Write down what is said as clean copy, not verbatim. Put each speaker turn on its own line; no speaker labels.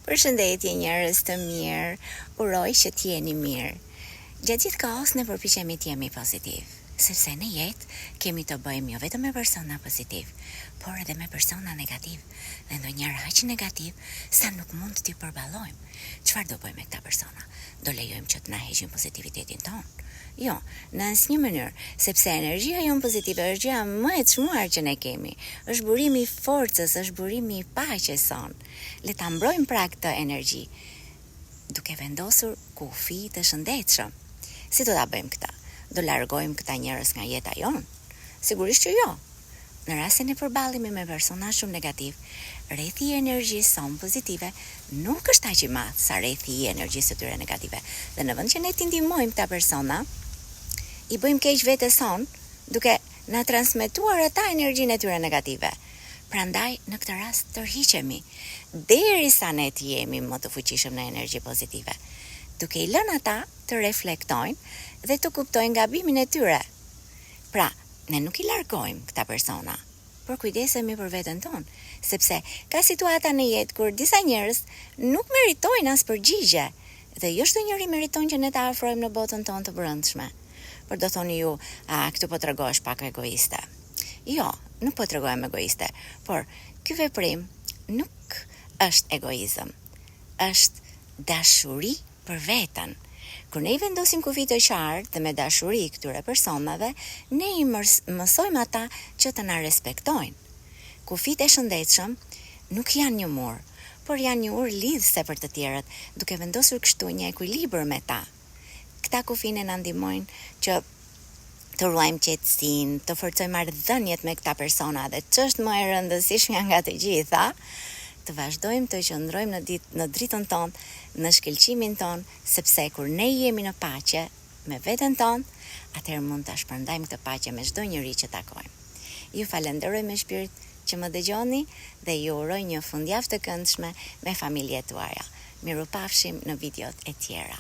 Përshëndetje njerëz të mirë, uroj që t'jeni mirë. Gjatë gjithë kohës ne përpiqemi të jemi pozitiv, sepse në jetë kemi të bëjmë jo vetëm me persona pozitiv, por edhe me persona negativ. Dhe ndonjëherë aq negativ sa nuk mund t'i përballojmë. Çfarë do bëjmë me këta persona? Do lejojmë që të na heqin pozitivitetin ton? Jo, në asnjë mënyrë, sepse energjia jonë pozitive është gjëja më e çmuar që ne kemi. Është burimi i forcës, është burimi i paqes son. Le ta mbrojmë pra këtë energji, duke vendosur kufi të shëndetshëm. Si do ta bëjmë këtë? Do largojmë këta njerëz nga jeta jonë? Sigurisht që jo. Në rast se ne përballemi me persona shumë negativ, rrethi i energjisë son pozitive nuk është aq i madh sa rrethi i energjisë së tyre negative. Dhe në vend që ne t'i ndihmojmë këta persona, i bëjmë keq vetes son, duke na transmetuar ata energjinë e tyre negative. Prandaj, në këtë rast tërhiqemi, derisa ne të jemi më të fuqishëm në energji pozitive, duke i lënë ata të reflektojnë dhe të kuptojnë gabimin e tyre. Pra, ne nuk i largojmë këta persona, por kujdesemi për veten tonë, sepse ka situata në jetë kur disa njerëz nuk meritojnë as përgjigje, dhe jo çdo njeri meriton që ne ta afrojmë në botën tonë të brendshme. Por do thoni ju, këtu po tregohesh pak egoiste. Jo, nuk po tregojmë egoiste, por ky veprim nuk është egoizëm, është dashuri për veten. Kur ne i vendosim kufi të qartë dhe me dashuri këtyre personave, ne i mësojmë ata që të na respektojnë. Kufit e shëndetshëm nuk janë një mur, por janë një ur lidhse për të tjerët, duke vendosur kështu një ekuilibër me ta. Këta kufine na ndihmojnë që të ruajmë qetësinë, të forcojmë marrëdhëniet me këta persona dhe ç'është më e rëndësishmja nga të gjitha, të vazhdojmë të qëndrojmë në dritën tonë, në shkëlqimin tonë, sepse kur ne jemi në paqe me veten tonë, atëherë mund ta shpërndajmë këtë paqe me çdo njeri që takojmë. Ju falenderoj me shpirt që më dëgjoni dhe ju uroj një fundjavë të këndshme me familjet tuaja. Mirupafshim në videot e tjera.